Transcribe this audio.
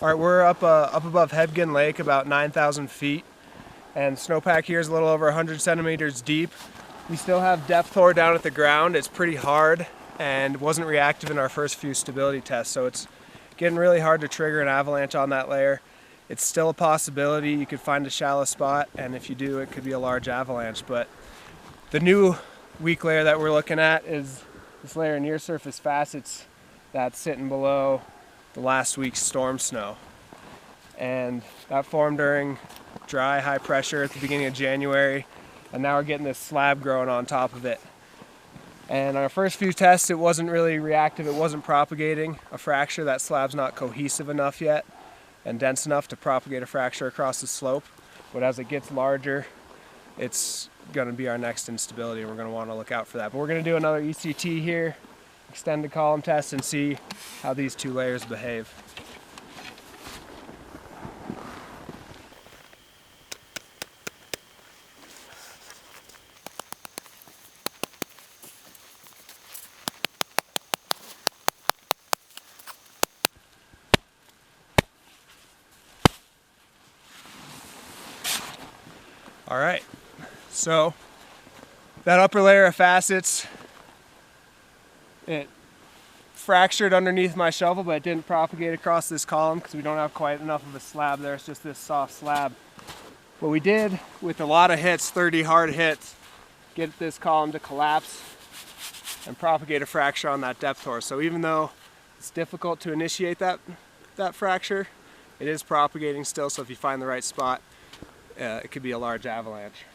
All right, we're up above Hebgen Lake, about 9,000 feet, and snowpack here is a little over 100 centimeters deep. We still have depth hoar down at the ground. It's pretty hard and wasn't reactive in our first few stability tests, so it's getting really hard to trigger an avalanche on that layer. It's still a possibility. You could find a shallow spot, and if you do, it could be a large avalanche. But the new weak layer that we're looking at is this layer of near surface facets that's sitting below the last week's storm snow. And that formed during dry, high pressure at the beginning of January, and now we're getting this slab growing on top of it. And our first few tests, it wasn't really reactive, it wasn't propagating a fracture. That slab's not cohesive enough yet and dense enough to propagate a fracture across the slope. But as it gets larger, it's going to be our next instability, and we're going to want to look out for that. But we're going to do another ECT here, extended column test, and see how these two layers behave. All right, so that upper layer of facets, it fractured underneath my shovel, but it didn't propagate across this column because we don't have quite enough of a slab there. It's just this soft slab. What we did with a lot of hits, 30 hard hits, get this column to collapse and propagate a fracture on that depth hoar. So even though it's difficult to initiate that fracture, it is propagating still. So if you find the right spot, it could be a large avalanche.